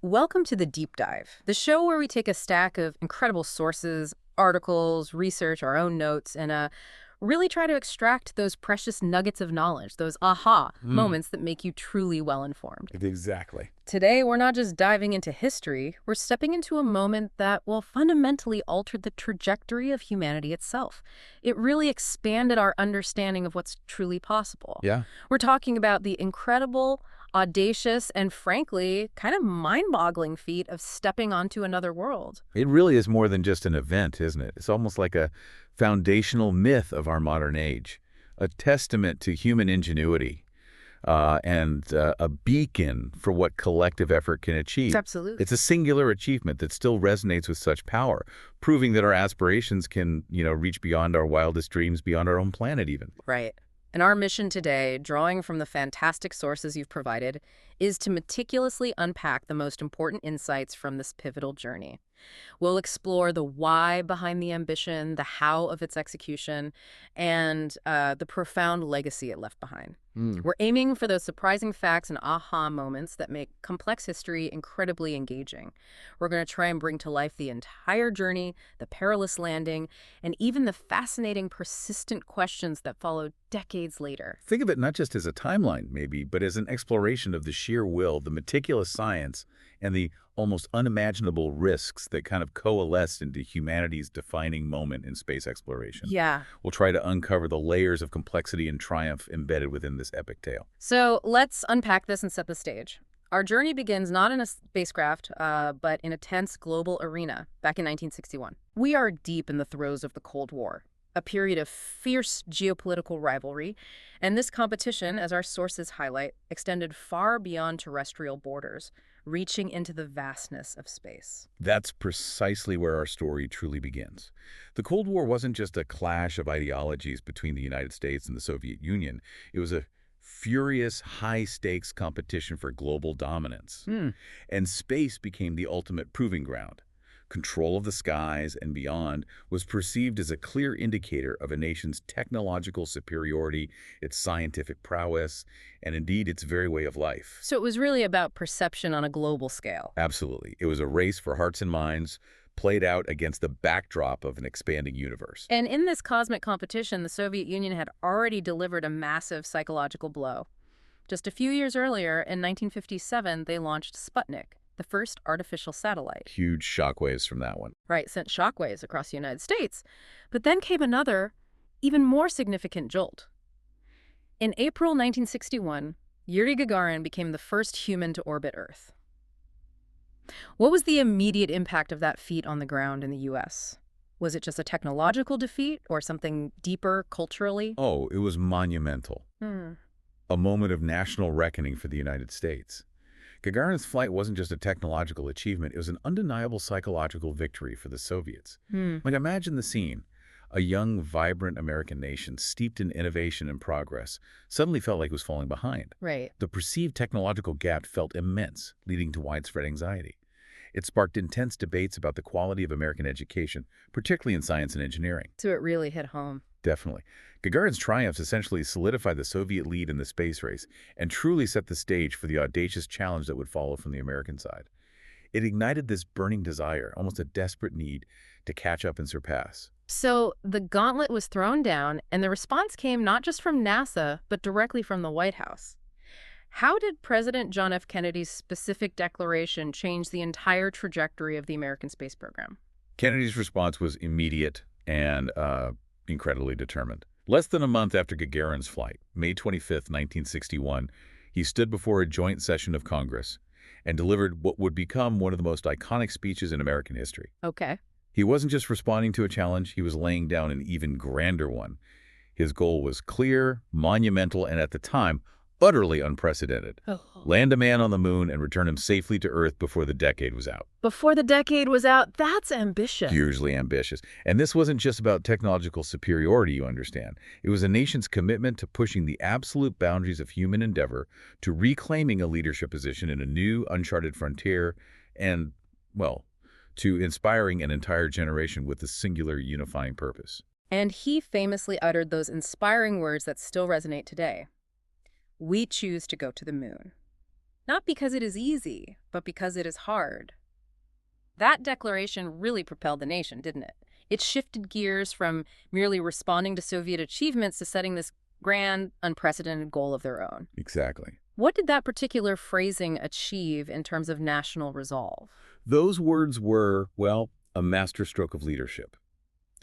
Welcome to the Deep Dive, the show where we take a stack of incredible sources, articles, research, our own notes, and really try to extract those precious nuggets of knowledge, those aha Mm, moments that make you truly well-informed. exactly. Today, we're not just diving into history, we're stepping into a moment that will fundamentally alter the trajectory of humanity itself. It really expanded our understanding of what's truly possible. Yeah. We're talking about the incredible, audacious, and frankly, kind of mind-boggling feat of stepping onto another world. It really is more than just an event, isn't it? It's almost like a foundational myth of our modern age, a testament to human ingenuity, and a beacon for what collective effort can achieve. Absolutely. It's a singular achievement that still resonates with such power, proving that our aspirations can, reach beyond our wildest dreams, beyond our own planet even. Right. And our mission today, drawing from the fantastic sources you've provided, is to meticulously unpack the most important insights from this pivotal journey. We'll explore the why behind the ambition, the how of its execution, and the profound legacy it left behind. Mm. We're aiming for those surprising facts and aha moments that make complex history incredibly engaging. We're going to try and bring to life the entire journey, the perilous landing, and even the fascinating, persistent questions that followed decades later. Think of it not just as a timeline, maybe, but as an exploration of the sheer will, the meticulous science, and the almost unimaginable risks that kind of coalesced into humanity's defining moment in space exploration. Yeah. We'll try to uncover the layers of complexity and triumph embedded within this epic tale. So let's unpack this and set the stage. Our journey begins not in a spacecraft, but in a tense global arena back in 1961. We are deep in the throes of the Cold War, a period of fierce geopolitical rivalry, and this competition, as our sources highlight, extended far beyond terrestrial borders, reaching into the vastness of space. That's precisely where our story truly begins. The Cold War wasn't just a clash of ideologies between the United States and the Soviet Union. It was a furious, high-stakes competition for global dominance. Hmm. And space became the ultimate proving ground. Control of the skies and beyond was perceived as a clear indicator of a nation's technological superiority, its scientific prowess, and indeed its very way of life. So it was really about perception on a global scale. Absolutely. It was a race for hearts and minds, played out against the backdrop of an expanding universe. And in this cosmic competition, the Soviet Union had already delivered a massive psychological blow. Just a few years earlier, in 1957, they launched Sputnik, the first artificial satellite. Huge shockwaves from that one. Right, sent shockwaves across the United States. But then came another, even more significant jolt. In April 1961, Yuri Gagarin became the first human to orbit Earth. What was the immediate impact of that feat on the ground in the U.S.? Was it just a technological defeat or something deeper culturally? Oh, it was monumental. Hmm. A moment of national reckoning for the United States. Gagarin's flight wasn't just a technological achievement, it was an undeniable psychological victory for the Soviets. Hmm. Like, imagine the scene. A young, vibrant American nation, steeped in innovation and progress, suddenly felt like it was falling behind. Right. The perceived technological gap felt immense, leading to widespread anxiety. It sparked intense debates about the quality of American education, particularly in science and engineering. So it really hit home. Definitely. Gagarin's triumphs essentially solidified the Soviet lead in the space race and truly set the stage for the audacious challenge that would follow from the American side. It ignited this burning desire, almost a desperate need, to catch up and surpass. So the gauntlet was thrown down, and the response came not just from NASA, but directly from the White House. How did President John F. Kennedy's specific declaration change the entire trajectory of the American space program? Kennedy's response was immediate and incredibly determined. Less than a month after Gagarin's flight, May 25, 1961, he stood before a joint session of Congress and delivered what would become one of the most iconic speeches in American history. Okay. He wasn't just responding to a challenge, he was laying down an even grander one. His goal was clear, monumental, and at the time, utterly unprecedented. Oh. Land a man on the moon and return him safely to Earth before the decade was out. Before the decade was out, that's ambitious. Hugely ambitious. And this wasn't just about technological superiority, you understand. It was a nation's commitment to pushing the absolute boundaries of human endeavor, to reclaiming a leadership position in a new, uncharted frontier, and, well, to inspiring an entire generation with a singular unifying purpose. And he famously uttered those inspiring words that still resonate today. We choose to go to the moon. Not because it is easy, but because it is hard. That declaration really propelled the nation, didn't it? It shifted gears from merely responding to Soviet achievements to setting this grand, unprecedented goal of their own. Exactly. What did that particular phrasing achieve in terms of national resolve? Those words were, well, a masterstroke of leadership.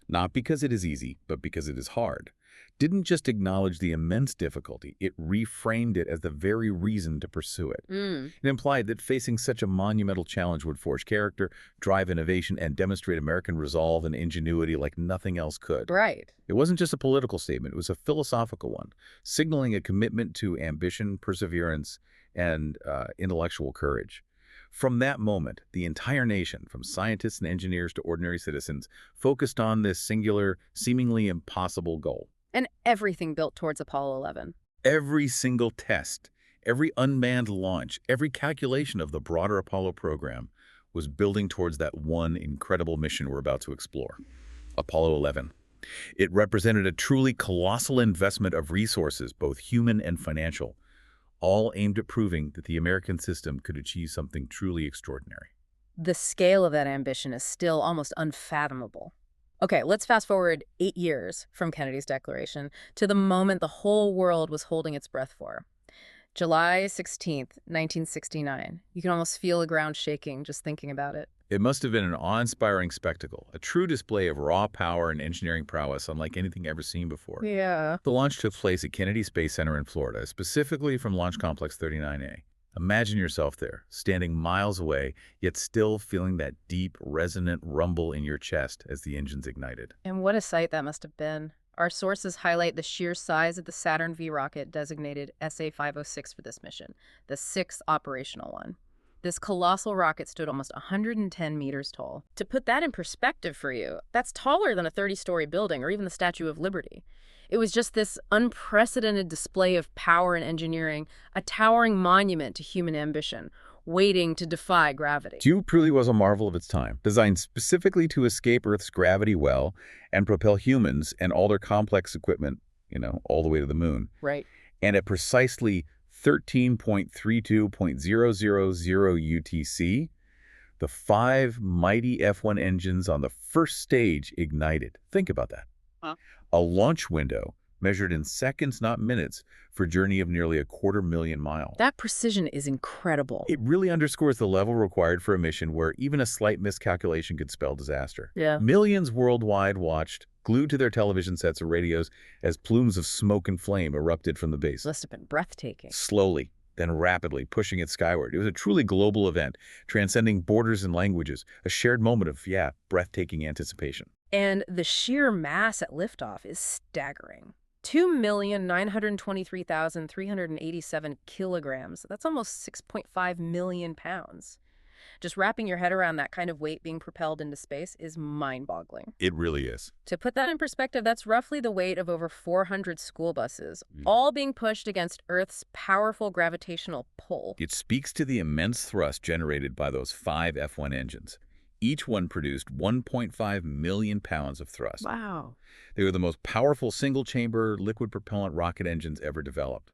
Not because it is easy, but because it is hard. Didn't just acknowledge the immense difficulty, it reframed it as the very reason to pursue it. Mm, It implied that facing such a monumental challenge would forge character, drive innovation, and demonstrate American resolve and ingenuity like nothing else could. right. It wasn't just a political statement, it was a philosophical one, signaling a commitment to ambition, perseverance, and intellectual courage. From that moment, the entire nation, from scientists and engineers to ordinary citizens, focused on this singular, seemingly impossible goal. And everything built towards Apollo 11. Every single test, every unmanned launch, every calculation of the broader Apollo program was building towards that one incredible mission we're about to explore, Apollo 11. It represented a truly colossal investment of resources, both human and financial, all aimed at proving that the American system could achieve something truly extraordinary. The scale of that ambition is still almost unfathomable. Okay, let's fast forward 8 years from Kennedy's declaration to the moment the whole world was holding its breath for. July 16th, 1969. You can almost feel the ground shaking just thinking about it. It must have been an awe-inspiring spectacle, a true display of raw power and engineering prowess unlike anything ever seen before. Yeah. The launch took place at Kennedy Space Center in Florida, specifically from Launch Complex 39A. Imagine yourself there, standing miles away, yet still feeling that deep, resonant rumble in your chest as the engines ignited. And what a sight that must have been. Our sources highlight the sheer size of the Saturn V rocket designated SA-506 for this mission, the sixth operational one. This colossal rocket stood almost 110 meters tall. To put that in perspective for you, that's taller than a 30-story building or even the Statue of Liberty. It was just this unprecedented display of power and engineering, a towering monument to human ambition, waiting to defy gravity. Tube truly was a marvel of its time, designed specifically to escape Earth's gravity well and propel humans and all their complex equipment, all the way to the moon. Right. And at precisely 13.32.000 UTC, the 5 mighty F1 engines on the first stage ignited. Think about that. Huh? A launch window measured in seconds, not minutes, for a journey of nearly 250,000 miles. That precision is incredible. It really underscores the level required for a mission where even a slight miscalculation could spell disaster. Yeah. Millions worldwide watched, glued to their television sets or radios, as plumes of smoke and flame erupted from the base. Must have been breathtaking. Slowly, then rapidly, pushing it skyward. It was a truly global event, transcending borders and languages, a shared moment of, breathtaking anticipation. And the sheer mass at liftoff is staggering. 2,923,387 kilograms. That's almost 6.5 million pounds. Just wrapping your head around that kind of weight being propelled into space is mind-boggling. It really is. To put that in perspective, that's roughly the weight of over 400 school buses, Mm. all being pushed against Earth's powerful gravitational pull. It speaks to the immense thrust generated by those 5 F1 engines. Each one produced 1.5 million pounds of thrust. Wow. They were the most powerful single-chamber liquid propellant rocket engines ever developed.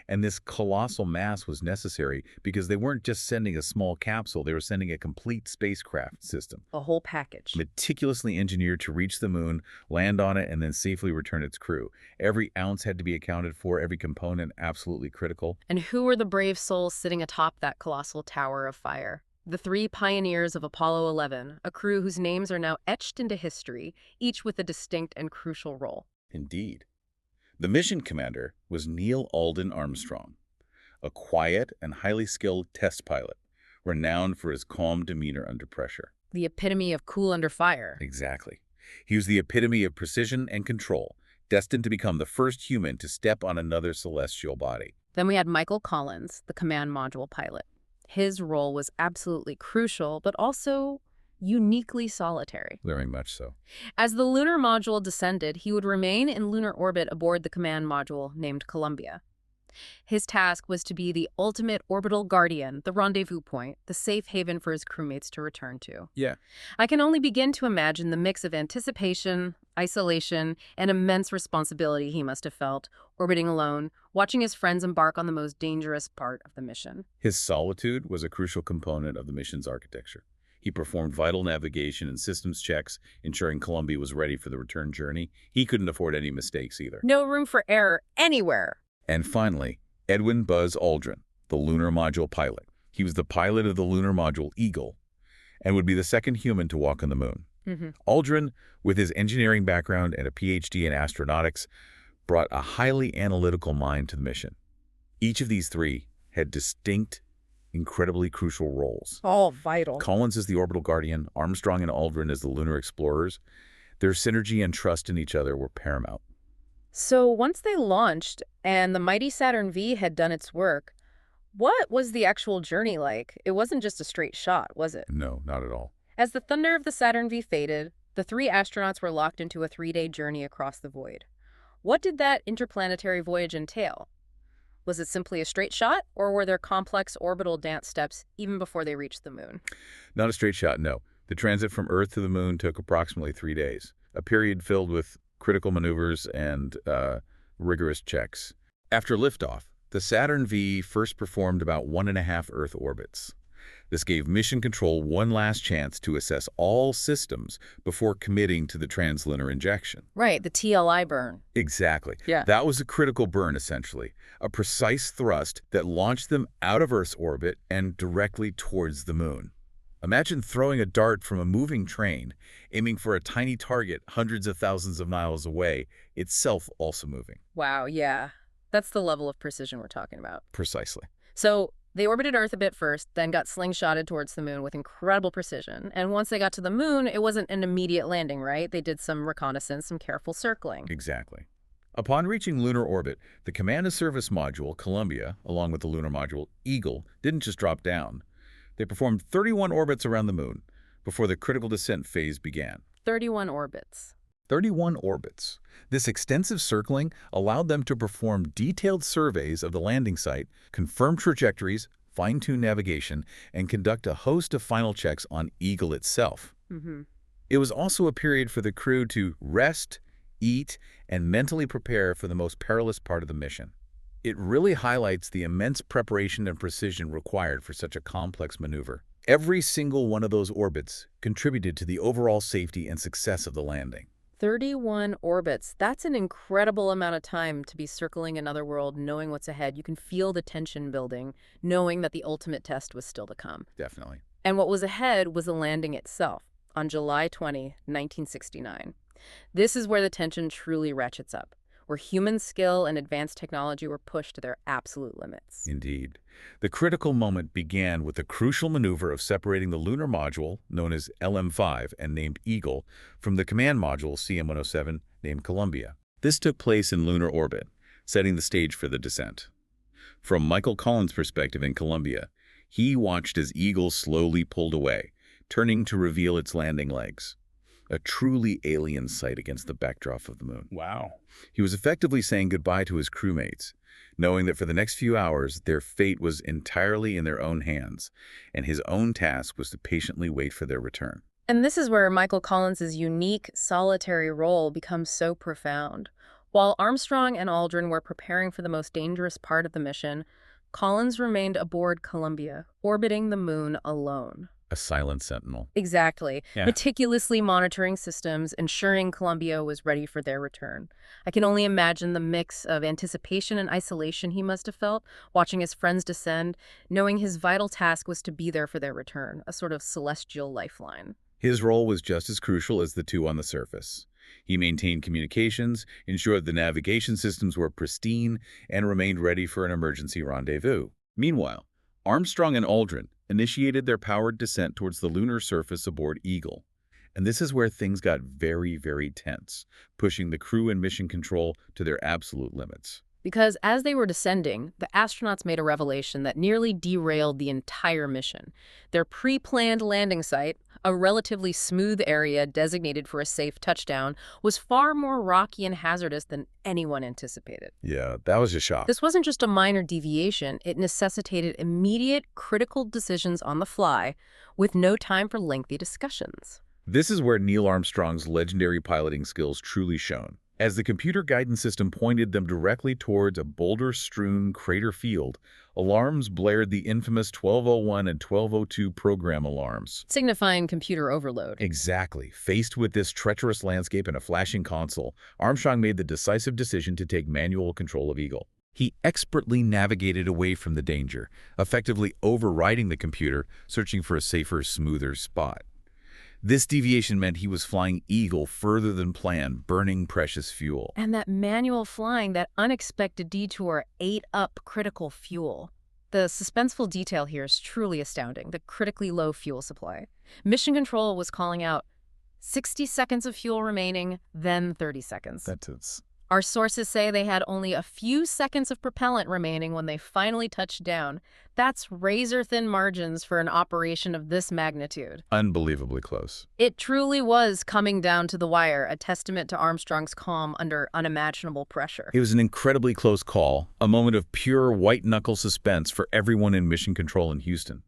And this colossal mass was necessary because they weren't just sending a small capsule, they were sending a complete spacecraft system, A whole package. meticulously engineered to reach the moon, land on it, and then safely return its crew. Every ounce had to be accounted for, every component absolutely critical. And who were the brave souls sitting atop that colossal tower of fire? The 3 pioneers of Apollo 11, a crew whose names are now etched into history, each with a distinct and crucial role. Indeed. The mission commander was Neil Alden Armstrong, a quiet and highly skilled test pilot, renowned for his calm demeanor under pressure. The epitome of cool under fire. Exactly. He was the epitome of precision and control, destined to become the first human to step on another celestial body. Then we had Michael Collins, the command module pilot. His role was absolutely crucial, but also uniquely solitary. Very much so. As the lunar module descended, he would remain in lunar orbit aboard the command module named Columbia. His task was to be the ultimate orbital guardian, the rendezvous point, the safe haven for his crewmates to return to. Yeah. I can only begin to imagine the mix of anticipation, isolation, and immense responsibility he must have felt, orbiting alone, watching his friends embark on the most dangerous part of the mission. His solitude was a crucial component of the mission's architecture. He performed vital navigation and systems checks, ensuring Columbia was ready for the return journey. He couldn't afford any mistakes either. No room for error anywhere. And finally, Edwin Buzz Aldrin, the lunar module pilot. He was the pilot of the lunar module Eagle and would be the second human to walk on the moon. Aldrin, with his engineering background and a PhD in astronautics, brought a highly analytical mind to the mission. Each of these three had distinct, incredibly crucial roles. All vital. Collins is the orbital guardian, Armstrong and Aldrin as the lunar explorers. Their synergy and trust in each other were paramount. So once they launched and the mighty Saturn V had done its work, what was the actual journey like? It wasn't just a straight shot, was it? No, not at all. As the thunder of the Saturn V faded, the three astronauts were locked into a 3-day journey across the void. What did that interplanetary voyage entail? Was it simply a straight shot, or were there complex orbital dance steps even before they reached the moon? Not a straight shot, no. The transit from Earth to the moon took approximately 3 days, a period filled with critical maneuvers and rigorous checks. After liftoff, the Saturn V first performed about 1.5 Earth orbits. This gave Mission Control one last chance to assess all systems before committing to the translunar injection. Right, the TLI burn. Exactly. Yeah. That was a critical burn, essentially. A precise thrust that launched them out of Earth's orbit and directly towards the moon. Imagine throwing a dart from a moving train, aiming for a tiny target hundreds of thousands of miles away, itself also moving. Wow, yeah. That's the level of precision we're talking about. Precisely. So they orbited Earth a bit first, then got slingshotted towards the moon with incredible precision. And once they got to the moon, it wasn't an immediate landing, right? They did some reconnaissance, some careful circling. Exactly. Upon reaching lunar orbit, the Command and Service Module, Columbia, along with the lunar module, Eagle, didn't just drop down. They performed 31 orbits around the moon before the critical descent phase began. 31 orbits. 31 orbits. This extensive circling allowed them to perform detailed surveys of the landing site, confirm trajectories, fine-tune navigation, and conduct a host of final checks on Eagle itself. It was also a period for the crew to rest, eat, and mentally prepare for the most perilous part of the mission. It really highlights the immense preparation and precision required for such a complex maneuver. Every single one of those orbits contributed to the overall safety and success of the landing. 31 orbits. That's an incredible amount of time to be circling another world, knowing what's ahead. You can feel the tension building, knowing that the ultimate test was still to come. Definitely. And what was ahead was the landing itself on July 20, 1969. This is where the tension truly ratchets up, where human skill and advanced technology were pushed to their absolute limits. Indeed. The critical moment began with the crucial maneuver of separating the lunar module, known as LM-5 and named Eagle, from the command module, CM-107, named Columbia. This took place in lunar orbit, setting the stage for the descent. From Michael Collins' perspective in Columbia, he watched as Eagle slowly pulled away, turning to reveal its landing legs. A truly alien sight against the backdrop of the moon. Wow. He was effectively saying goodbye to his crewmates, knowing that for the next few hours, their fate was entirely in their own hands, and his own task was to patiently wait for their return. And this is where Michael Collins' unique, solitary role becomes so profound. While Armstrong and Aldrin were preparing for the most dangerous part of the mission, Collins remained aboard Columbia, orbiting the moon alone. A silent sentinel. Exactly. Yeah. Meticulously monitoring systems, ensuring Columbia was ready for their return. I can only imagine the mix of anticipation and isolation he must have felt, watching his friends descend, knowing his vital task was to be there for their return, a sort of celestial lifeline. His role was just as crucial as the two on the surface. He maintained communications, ensured the navigation systems were pristine, and remained ready for an emergency rendezvous. Meanwhile, Armstrong and Aldrin initiated their powered descent towards the lunar surface aboard Eagle. And this is where things got very, very tense, pushing the crew and mission control to their absolute limits. Because as they were descending, the astronauts made a revelation that nearly derailed the entire mission. Their pre-planned landing site, a relatively smooth area designated for a safe touchdown, was far more rocky and hazardous than anyone anticipated. Yeah, that was a shock. This wasn't just a minor deviation, it necessitated immediate, critical decisions on the fly, with no time for lengthy discussions. This is where Neil Armstrong's legendary piloting skills truly shone. As the computer guidance system pointed them directly towards a boulder-strewn crater field, alarms blared, the infamous 1201 and 1202 program alarms. Signifying computer overload. Exactly. Faced with this treacherous landscape and a flashing console, Armstrong made the decisive decision to take manual control of Eagle. He expertly navigated away from the danger, effectively overriding the computer, searching for a safer, smoother spot. This deviation meant he was flying Eagle further than planned, burning precious fuel. And that manual flying, that unexpected detour, ate up critical fuel. The suspenseful detail here is truly astounding, the critically low fuel supply. Mission Control was calling out 60 seconds of fuel remaining, then 30 seconds. That's it. Our sources say they had only a few seconds of propellant remaining when they finally touched down. That's razor-thin margins for an operation of this magnitude. Unbelievably close. It truly was coming down to the wire, a testament to Armstrong's calm under unimaginable pressure. It was an incredibly close call, a moment of pure white-knuckle suspense for everyone in Mission Control in Houston.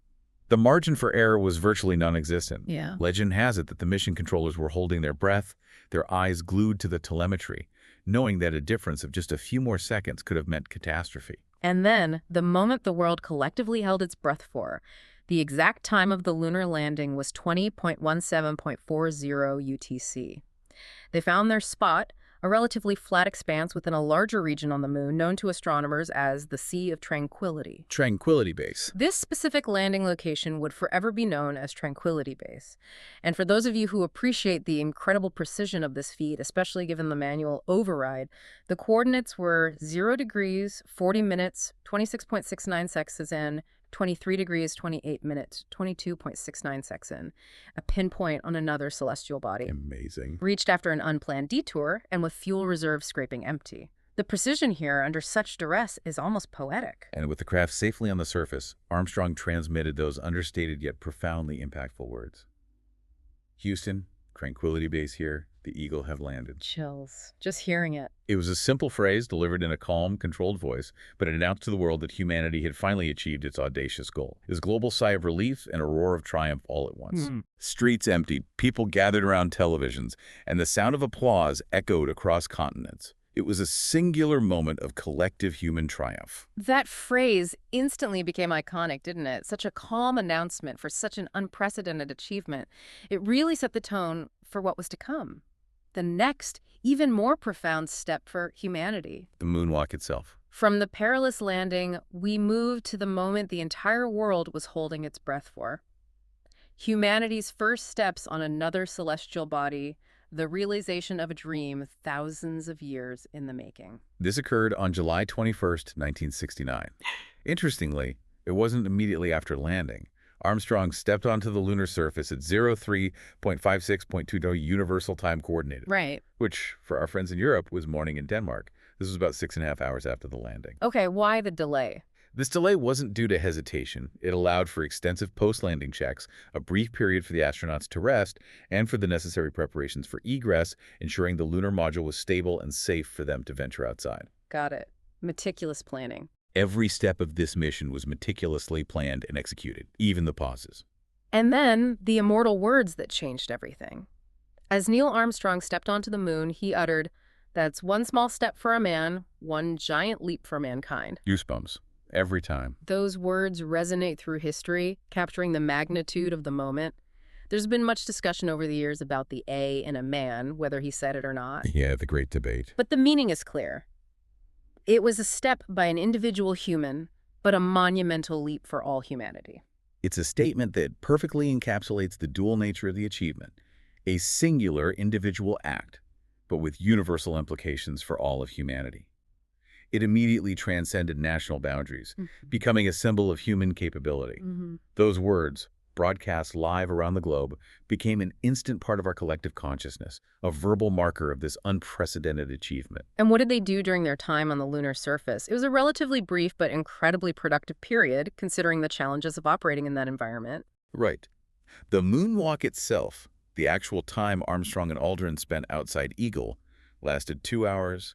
The margin for error was virtually non-existent. Yeah. Legend has it that the mission controllers were holding their breath, their eyes glued to the telemetry, knowing that a difference of just a few more seconds could have meant catastrophe. And then, the moment the world collectively held its breath for, the exact time of the lunar landing was 20.17.40 UTC. They found their spot, a relatively flat expanse within a larger region on the moon known to astronomers as the Sea of Tranquility. Tranquility Base. This specific landing location would forever be known as Tranquility Base. And for those of you who appreciate the incredible precision of this feat, especially given the manual override, the coordinates were 0 degrees, 40 minutes, 26.69 seconds in, 23 degrees, 28 minutes, 22.69 seconds in, a pinpoint on another celestial body. Amazing. Reached after an unplanned detour and with fuel reserves scraping empty. The precision here under such duress is almost poetic. And with the craft safely on the surface, Armstrong transmitted those understated yet profoundly impactful words. Houston, Tranquility Base here, the Eagle have landed. Chills. Just hearing it. It was a simple phrase delivered in a calm, controlled voice, but it announced to the world that humanity had finally achieved its audacious goal. This global sigh of relief and a roar of triumph all at once. Streets emptied, people gathered around televisions, and the sound of applause echoed across continents. It was a singular moment of collective human triumph. That phrase instantly became iconic, didn't it? Such a calm announcement for such an unprecedented achievement. It really set the tone for what was to come. The next, even more profound step for humanity. The moonwalk itself. From the perilous landing, we moved to the moment the entire world was holding its breath for. Humanity's first steps on another celestial body, the realization of a dream thousands of years in the making. This occurred on July 21st, 1969. Interestingly, it wasn't immediately after landing. Armstrong stepped onto the lunar surface at 03.56.20 Universal Time Coordinated. Right. Which, for our friends in Europe, was morning in Denmark. This was about 6.5 hours after the landing. Okay, why the delay? This delay wasn't due to hesitation. It allowed for extensive post-landing checks, a brief period for the astronauts to rest, and for the necessary preparations for egress, ensuring the lunar module was stable and safe for them to venture outside. Got it. Meticulous planning. Every step of this mission was meticulously planned and executed, even the pauses. And then the immortal words that changed everything. As Neil Armstrong stepped onto the moon, he uttered, "That's one small step for a man, one giant leap for mankind." Goosebumps. Every time. Those words resonate through history, capturing the magnitude of the moment. There's been much discussion over the years about the A in a man, whether he said it or not. Yeah, the great debate. But the meaning is clear. It was a step by an individual human, but a monumental leap for all humanity. It's a statement that perfectly encapsulates the dual nature of the achievement, a singular individual act, but with universal implications for all of humanity. It immediately transcended national boundaries, becoming a symbol of human capability. Those words, broadcast live around the globe, became an instant part of our collective consciousness, a verbal marker of this unprecedented achievement. And what did they do during their time on the lunar surface? It was a relatively brief but incredibly productive period, considering the challenges of operating in that environment. Right. The moonwalk itself, the actual time Armstrong and Aldrin spent outside Eagle, lasted 2 hours,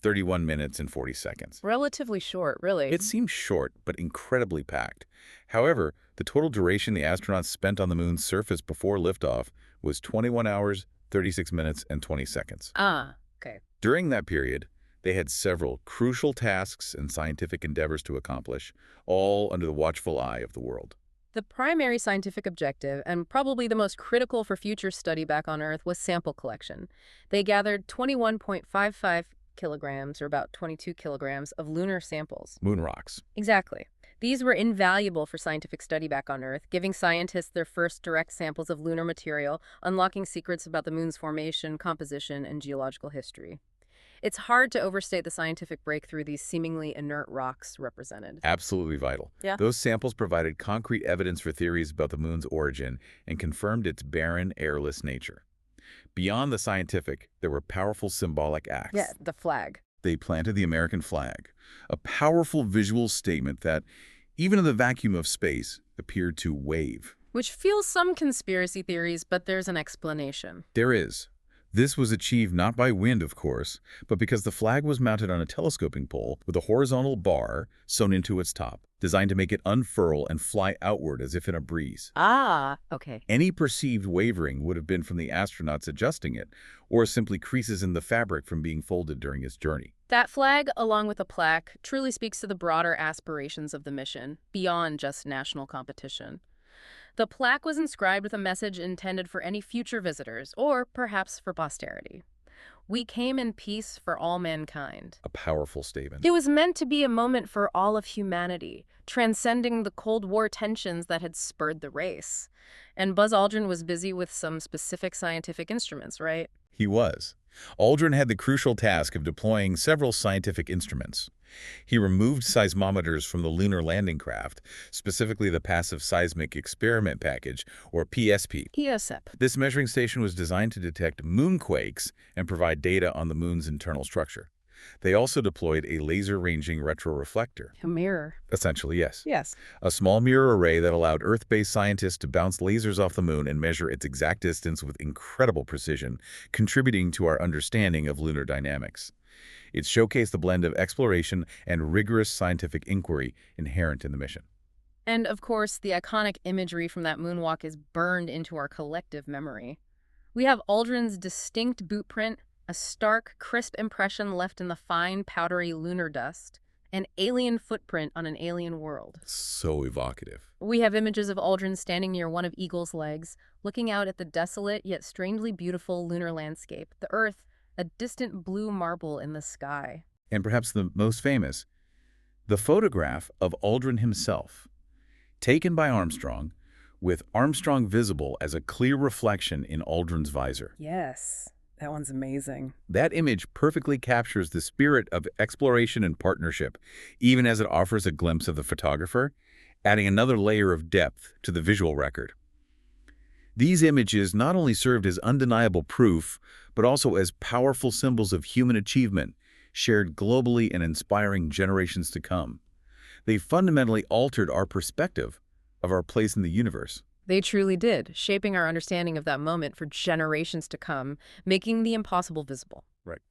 31 minutes and 40 seconds. Relatively short, really. It seems short, but incredibly packed. However, the total duration the astronauts spent on the moon's surface before liftoff was 21 hours, 36 minutes, and 20 seconds. Okay. During that period, they had several crucial tasks and scientific endeavors to accomplish, all under the watchful eye of the world. The primary scientific objective, and probably the most critical for future study back on Earth, was sample collection. They gathered 21.55 kilograms, or about 22 kilograms, of lunar samples. Moon rocks. Exactly. These were invaluable for scientific study back on Earth, giving scientists their first direct samples of lunar material, unlocking secrets about the moon's formation, composition, and geological history. It's hard to overstate the scientific breakthrough these seemingly inert rocks represented. Absolutely vital. Yeah. Those samples provided concrete evidence for theories about the moon's origin and confirmed its barren, airless nature. Beyond the scientific, there were powerful symbolic acts. Yeah, the flag. They planted the American flag, a powerful visual statement that, even in the vacuum of space, appeared to wave. Which fuels some conspiracy theories, but there's an explanation. There is. This was achieved not by wind, of course, but because the flag was mounted on a telescoping pole with a horizontal bar sewn into its top, designed to make it unfurl and fly outward as if in a breeze. Okay. Any perceived wavering would have been from the astronauts adjusting it, or simply creases in the fabric from being folded during its journey. That flag, along with a plaque, truly speaks to the broader aspirations of the mission, beyond just national competition. The plaque was inscribed with a message intended for any future visitors, or perhaps for posterity. We came in peace for all mankind. A powerful statement. It was meant to be a moment for all of humanity, transcending the Cold War tensions that had spurred the race. And Buzz Aldrin was busy with some specific scientific instruments, right? He was. Aldrin had the crucial task of deploying several scientific instruments. He removed seismometers from the lunar landing craft, specifically the Passive Seismic Experiment Package, or PSP. PSEP. This measuring station was designed to detect moonquakes and provide data on the moon's internal structure. They also deployed a laser-ranging retroreflector. A mirror. Essentially, yes. Yes. A small mirror array that allowed Earth-based scientists to bounce lasers off the moon and measure its exact distance with incredible precision, contributing to our understanding of lunar dynamics. It showcased the blend of exploration and rigorous scientific inquiry inherent in the mission. And, of course, the iconic imagery from that moonwalk is burned into our collective memory. We have Aldrin's distinct boot print, a stark, crisp impression left in the fine, powdery lunar dust, an alien footprint on an alien world. So evocative. We have images of Aldrin standing near one of Eagle's legs, looking out at the desolate yet strangely beautiful lunar landscape, the Earth, a distant blue marble in the sky. And perhaps the most famous, the photograph of Aldrin himself, taken by Armstrong, with Armstrong visible as a clear reflection in Aldrin's visor. Yes, that one's amazing. That image perfectly captures the spirit of exploration and partnership, even as it offers a glimpse of the photographer, adding another layer of depth to the visual record. These images not only served as undeniable proof, but also as powerful symbols of human achievement, shared globally and inspiring generations to come. They fundamentally altered our perspective of our place in the universe. They truly did, shaping our understanding of that moment for generations to come, making the impossible visible. Right.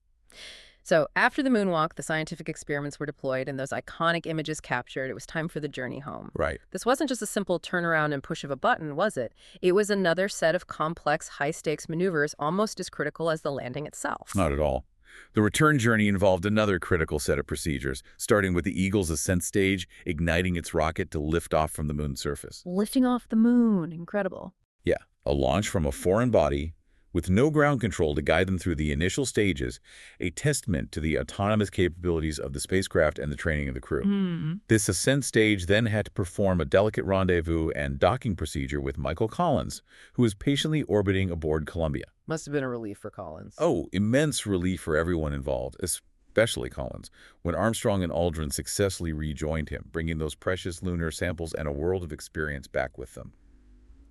So after the moonwalk, the scientific experiments were deployed and those iconic images captured. It was time for the journey home. Right. This wasn't just a simple turnaround and push of a button, was it? It was another set of complex, high-stakes maneuvers, almost as critical as the landing itself. Not at all. The return journey involved another critical set of procedures, starting with the Eagle's ascent stage, igniting its rocket to lift off from the moon's surface. Lifting off the moon. Incredible. Yeah, a launch from a foreign body, with no ground control to guide them through the initial stages, a testament to the autonomous capabilities of the spacecraft and the training of the crew. This ascent stage then had to perform a delicate rendezvous and docking procedure with Michael Collins, who was patiently orbiting aboard Columbia. Must have been a relief for Collins. Oh, immense relief for everyone involved, especially Collins, when Armstrong and Aldrin successfully rejoined him, bringing those precious lunar samples and a world of experience back with them.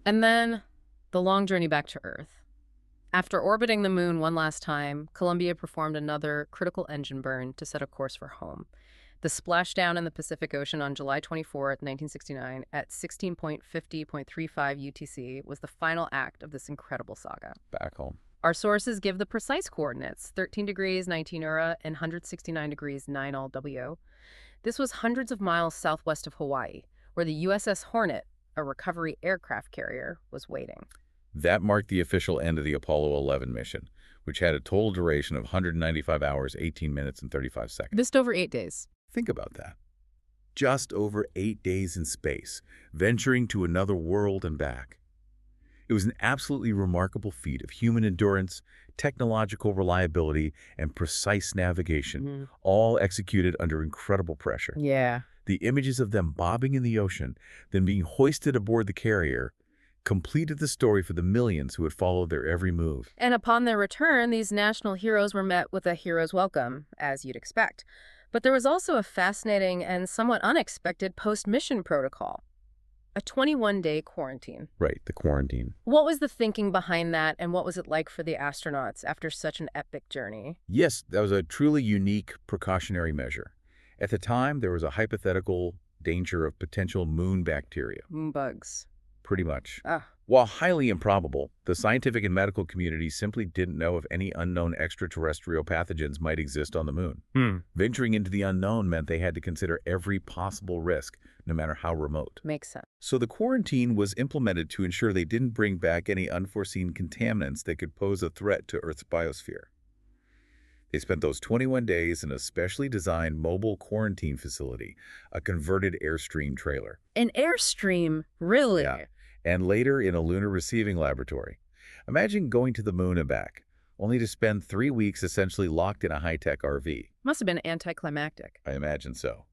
And then the long journey back to Earth. After orbiting the moon one last time, Columbia performed another critical engine burn to set a course for home. The splashdown in the Pacific Ocean on July 24, 1969, at 16.50.35 UTC was the final act of this incredible saga. Back home. Our sources give the precise coordinates, 13 degrees 19 Ura and 169 degrees 9 W. This was hundreds of miles southwest of Hawaii, where the USS Hornet, a recovery aircraft carrier, was waiting. That marked the official end of the Apollo 11 mission, which had a total duration of 195 hours, 18 minutes, and 35 seconds. Just over 8 days. Think about that. Just over 8 days in space, venturing to another world and back. It was an absolutely remarkable feat of human endurance, technological reliability, and precise navigation, all executed under incredible pressure. Yeah. The images of them bobbing in the ocean, then being hoisted aboard the carrier, completed the story for the millions who had followed their every move. And upon their return, these national heroes were met with a hero's welcome, as you'd expect. But there was also a fascinating and somewhat unexpected post-mission protocol. A 21-day quarantine. Right, the quarantine. What was the thinking behind that, and what was it like for the astronauts after such an epic journey? Yes, that was a truly unique precautionary measure. At the time, there was a hypothetical danger of potential moon bacteria. Moon bugs. Pretty much. Ah. While highly improbable, the scientific and medical community simply didn't know if any unknown extraterrestrial pathogens might exist on the moon. Venturing into the unknown meant they had to consider every possible risk, no matter how remote. Makes sense. So the quarantine was implemented to ensure they didn't bring back any unforeseen contaminants that could pose a threat to Earth's biosphere. They spent those 21 days in a specially designed mobile quarantine facility, a converted Airstream trailer. An Airstream? Really? Yeah. And later in a lunar receiving laboratory. Imagine going to the moon and back, only to spend 3 weeks essentially locked in a high-tech RV. Must have been anticlimactic. I imagine so.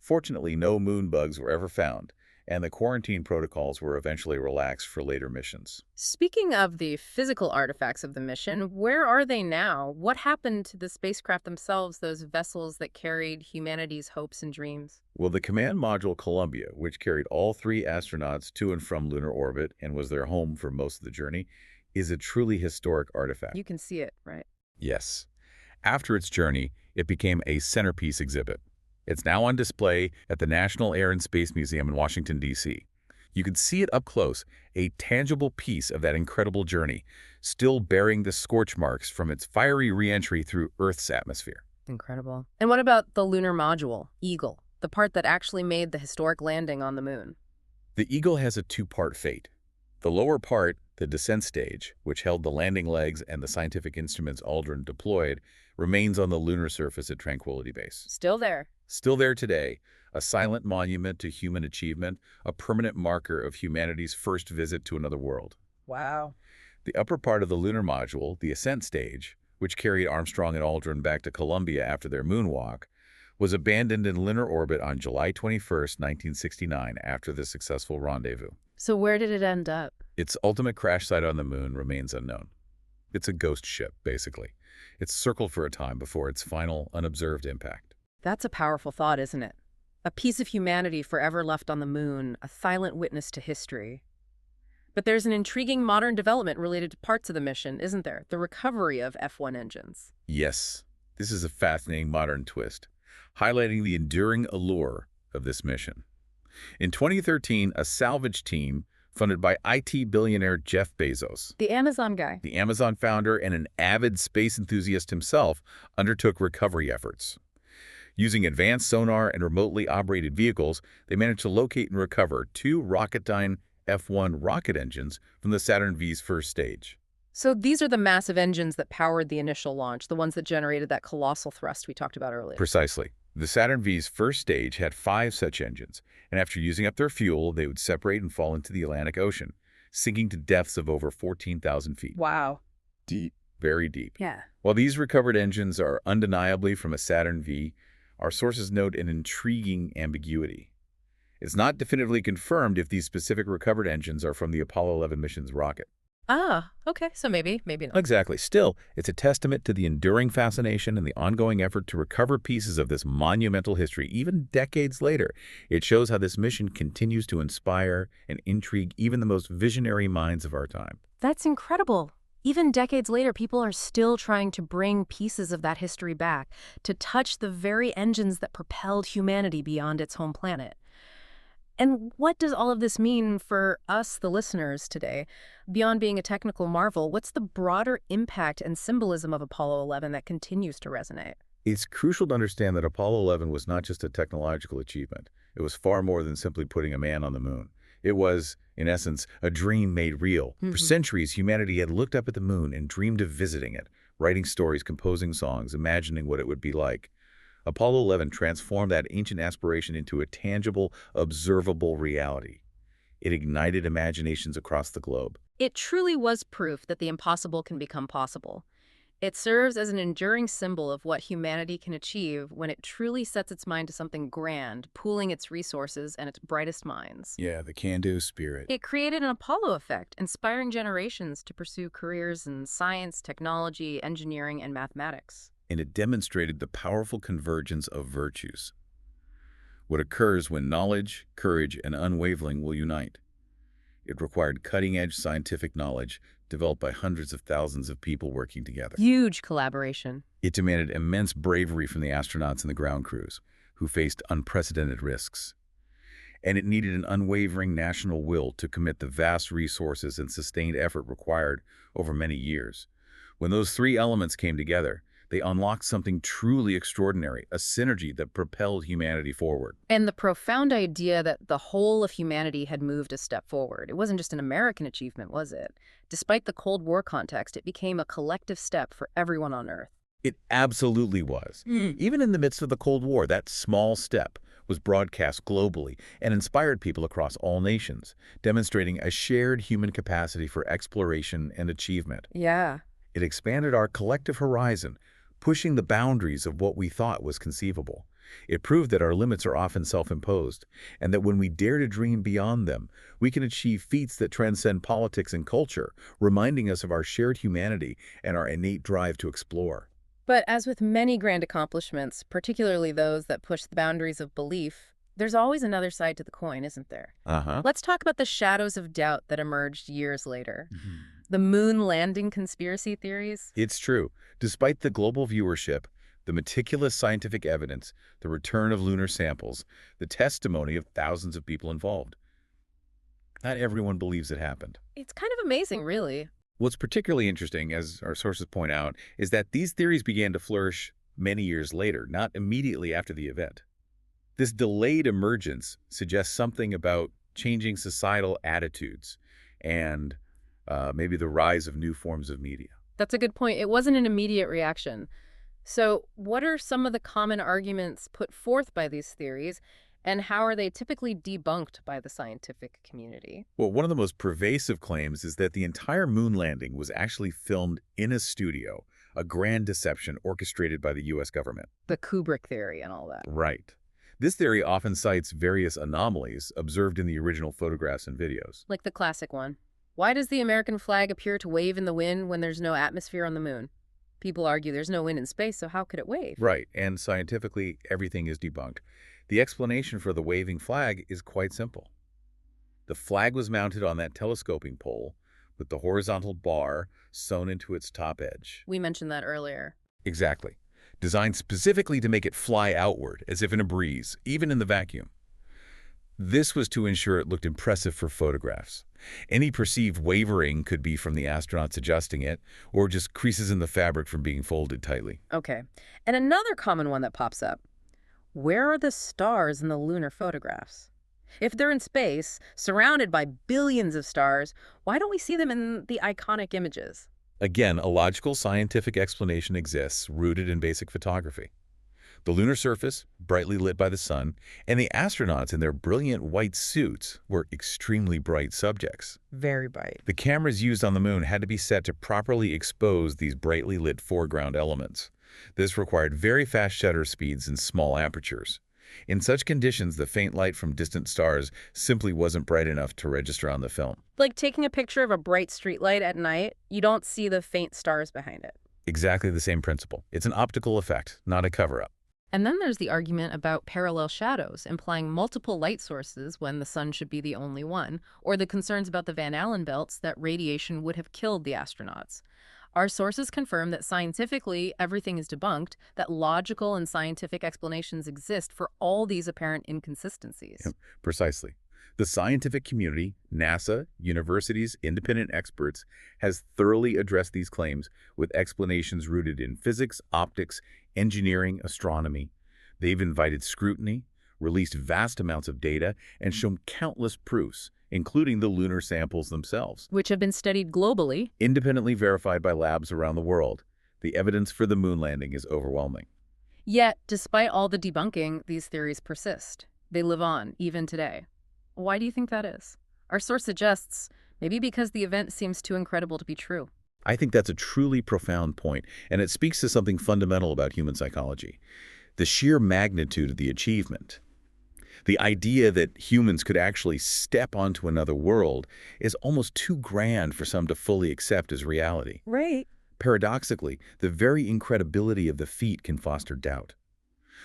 Fortunately, no moon bugs were ever found, and the quarantine protocols were eventually relaxed for later missions. Speaking of the physical artifacts of the mission, where are they now? What happened to the spacecraft themselves, those vessels that carried humanity's hopes and dreams? Well, the command module Columbia, which carried all 3 astronauts to and from lunar orbit and was their home for most of the journey, is a truly historic artifact. You can see it, right? Yes. After its journey, it became a centerpiece exhibit. It's now on display at the National Air and Space Museum in Washington, D.C. You can see it up close, a tangible piece of that incredible journey, still bearing the scorch marks from its fiery re-entry through Earth's atmosphere. Incredible. And what about the lunar module, Eagle, the part that actually made the historic landing on the moon? The Eagle has a 2-part fate. The lower part, the descent stage, which held the landing legs and the scientific instruments Aldrin deployed, remains on the lunar surface at Tranquility Base. Still there. Still there today, a silent monument to human achievement, a permanent marker of humanity's first visit to another world. Wow. The upper part of the lunar module, the ascent stage, which carried Armstrong and Aldrin back to Columbia after their moonwalk, was abandoned in lunar orbit on July 21, 1969, after the successful rendezvous. So where did it end up? Its ultimate crash site on the moon remains unknown. It's a ghost ship, basically. It's circled for a time before its final, unobserved impact. That's a powerful thought, isn't it? A piece of humanity forever left on the moon, a silent witness to history. But there's an intriguing modern development related to parts of the mission, isn't there? The recovery of F-1 engines. Yes, this is a fascinating modern twist, highlighting the enduring allure of this mission. In 2013, a salvage team funded by IT billionaire Jeff Bezos, The Amazon guy. the Amazon founder and an avid space enthusiast himself, undertook recovery efforts. Using advanced sonar and remotely operated vehicles, they managed to locate and recover 2 Rocketdyne F-1 rocket engines from the Saturn V's first stage. So these are the massive engines that powered the initial launch, the ones that generated that colossal thrust we talked about earlier. Precisely. The Saturn V's first stage had 5 such engines, and after using up their fuel, they would separate and fall into the Atlantic Ocean, sinking to depths of over 14,000 feet. Wow. Deep. Very deep. Yeah. While these recovered engines are undeniably from a Saturn V, our sources note an intriguing ambiguity. It's not definitively confirmed if these specific recovered engines are from the Apollo 11 mission's rocket. Ah, okay. So maybe not. Exactly. Still, it's a testament to the enduring fascination and the ongoing effort to recover pieces of this monumental history, even decades later. It shows how this mission continues to inspire and intrigue even the most visionary minds of our time. That's incredible. Even decades later, people are still trying to bring pieces of that history back, to touch the very engines that propelled humanity beyond its home planet. And what does all of this mean for us, the listeners, today? Beyond being a technical marvel, what's the broader impact and symbolism of Apollo 11 that continues to resonate? It's crucial to understand that Apollo 11 was not just a technological achievement. It was far more than simply putting a man on the moon. It was, in essence, a dream made real. For Hmm. centuries, humanity had looked up at the moon and dreamed of visiting it, writing stories, composing songs, imagining what it would be like. Apollo 11 transformed that ancient aspiration into a tangible, observable reality. It ignited imaginations across the globe. It truly was proof that the impossible can become possible. It serves as an enduring symbol of what humanity can achieve when it truly sets its mind to something grand, pooling its resources and its brightest minds. Yeah, the can-do spirit. It created an Apollo effect, inspiring generations to pursue careers in science, technology, engineering, and mathematics. And it demonstrated the powerful convergence of virtues. What occurs when knowledge, courage, and unwavering will unite. It required cutting-edge scientific knowledge developed by hundreds of thousands of people working together. Huge collaboration. It demanded immense bravery from the astronauts and the ground crews, who faced unprecedented risks. And it needed an unwavering national will to commit the vast resources and sustained effort required over many years. When those three elements came together, they unlocked something truly extraordinary, a synergy that propelled humanity forward. And the profound idea that the whole of humanity had moved a step forward. It wasn't just an American achievement, was it? Despite the Cold War context, it became a collective step for everyone on Earth. It absolutely was. Even in the midst of the Cold War, that small step was broadcast globally and inspired people across all nations, demonstrating a shared human capacity for exploration and achievement. Yeah. It expanded our collective horizon, pushing the boundaries of what we thought was conceivable. It proved that our limits are often self-imposed, and that when we dare to dream beyond them, we can achieve feats that transcend politics and culture, reminding us of our shared humanity and our innate drive to explore. But as with many grand accomplishments, particularly those that push the boundaries of belief, there's always another side to the coin, isn't there? Uh-huh. Let's talk about the shadows of doubt that emerged years later. The moon landing conspiracy theories. It's true. Despite the global viewership, the meticulous scientific evidence, the return of lunar samples, the testimony of thousands of people involved, not everyone believes it happened. It's kind of amazing, really. What's particularly interesting, as our sources point out, is that these theories began to flourish many years later, not immediately after the event. This delayed emergence suggests something about changing societal attitudes and maybe the rise of new forms of media. That's a good point. It wasn't an immediate reaction. So, what are some of the common arguments put forth by these theories, and how are they typically debunked by the scientific community? Well, one of the most pervasive claims is that the entire moon landing was actually filmed in a studio, a grand deception orchestrated by the U.S. government. The Kubrick theory and all that. Right. This theory often cites various anomalies observed in the original photographs and videos. Like the classic one. Why does the American flag appear to wave in the wind when there's no atmosphere on the moon? People argue there's no wind in space, so how could it wave? Right, and scientifically, everything is debunked. The explanation for the waving flag is quite simple. The flag was mounted on that telescoping pole with the horizontal bar sewn into its top edge. We mentioned that earlier. Exactly. Designed specifically to make it fly outward, as if in a breeze, even in the vacuum. This was to ensure it looked impressive for photographs. Any perceived wavering could be from the astronauts adjusting it, or just creases in the fabric from being folded tightly. Okay. And another common one that pops up. Where are the stars in the lunar photographs? If they're in space, surrounded by billions of stars, why don't we see them in the iconic images? Again, a logical scientific explanation exists, rooted in basic photography. The lunar surface, brightly lit by the sun, and the astronauts in their brilliant white suits were extremely bright subjects. Very bright. The cameras used on the moon had to be set to properly expose these brightly lit foreground elements. This required very fast shutter speeds and small apertures. In such conditions, the faint light from distant stars simply wasn't bright enough to register on the film. Like taking a picture of a bright streetlight at night, you don't see the faint stars behind it. Exactly the same principle. It's an optical effect, not a cover-up. And then there's the argument about parallel shadows, implying multiple light sources when the sun should be the only one, or the concerns about the Van Allen belts that radiation would have killed the astronauts. Our sources confirm that scientifically everything is debunked, that logical and scientific explanations exist for all these apparent inconsistencies. Precisely. The scientific community, NASA, universities, independent experts, has thoroughly addressed these claims with explanations rooted in physics, optics, engineering, astronomy. They've invited scrutiny, released vast amounts of data, and shown countless proofs, including the lunar samples themselves, Which have been studied globally. independently verified by labs around the world. The evidence for the moon landing is overwhelming. Yet, despite all the debunking, these theories persist. They live on, even today. Why do you think that is? Our source suggests maybe because the event seems too incredible to be true. I think that's a truly profound point, and it speaks to something fundamental about human psychology: the sheer magnitude of the achievement. The idea that humans could actually step onto another world is almost too grand for some to fully accept as reality. Right. Paradoxically, the very incredibility of the feat can foster doubt.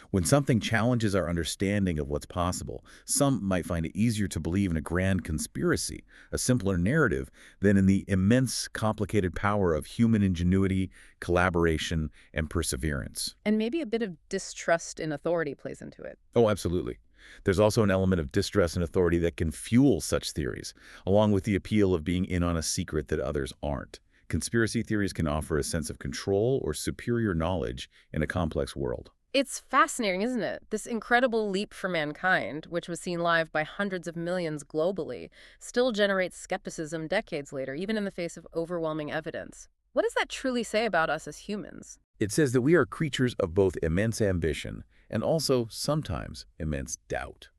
When something challenges our understanding of what's possible, some might find it easier to believe in a grand conspiracy, a simpler narrative, than in the immense, complicated power of human ingenuity, collaboration, and perseverance. And maybe a bit of distrust in authority plays into it. Oh, absolutely. There's also an element of distrust and authority that can fuel such theories, along with the appeal of being in on a secret that others aren't. Conspiracy theories can offer a sense of control or superior knowledge in a complex world. It's fascinating, isn't it? This incredible leap for mankind, which was seen live by hundreds of millions globally, still generates skepticism decades later, even in the face of overwhelming evidence. What does that truly say about us as humans? It says that we are creatures of both immense ambition and also, sometimes, immense doubt.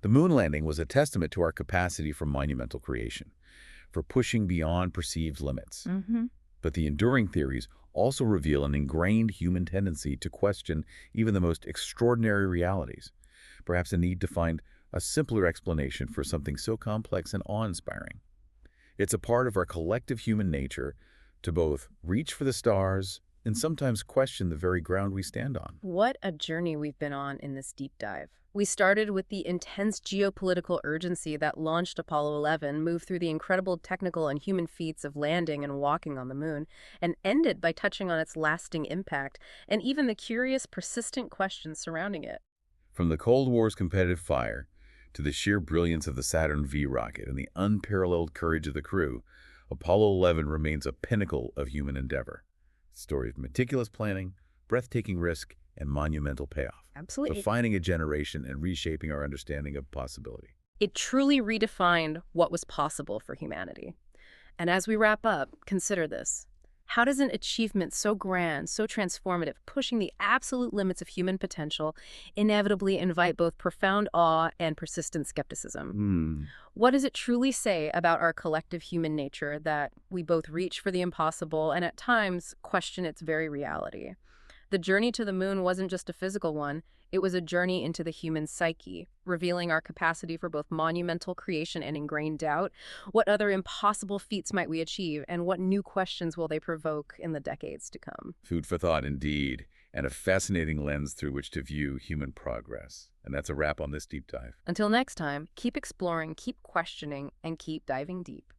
The moon landing was a testament to our capacity for monumental creation, for pushing beyond perceived limits. Mm-hmm. But the enduring theories also reveal an ingrained human tendency to question even the most extraordinary realities, perhaps a need to find a simpler explanation for something so complex and awe-inspiring. It's a part of our collective human nature to both reach for the stars and sometimes question the very ground we stand on. What a journey we've been on in this deep dive. We started with the intense geopolitical urgency that launched Apollo 11, moved through the incredible technical and human feats of landing and walking on the moon, and ended by touching on its lasting impact and even the curious, persistent questions surrounding it. From the Cold War's competitive fire to the sheer brilliance of the Saturn V rocket and the unparalleled courage of the crew, Apollo 11 remains a pinnacle of human endeavor. A story of meticulous planning, breathtaking risk, and monumental payoff, Absolutely. defining a generation and reshaping our understanding of possibility. It truly redefined what was possible for humanity. And as we wrap up, consider this. How does an achievement so grand, so transformative, pushing the absolute limits of human potential, inevitably invite both profound awe and persistent skepticism? What does it truly say about our collective human nature that we both reach for the impossible and at times question its very reality? The journey to the moon wasn't just a physical one, it was a journey into the human psyche, revealing our capacity for both monumental creation and ingrained doubt. What other impossible feats might we achieve, and what new questions will they provoke in the decades to come? Food for thought indeed, and a fascinating lens through which to view human progress. And that's a wrap on this deep dive. Until next time, keep exploring, keep questioning, and keep diving deep.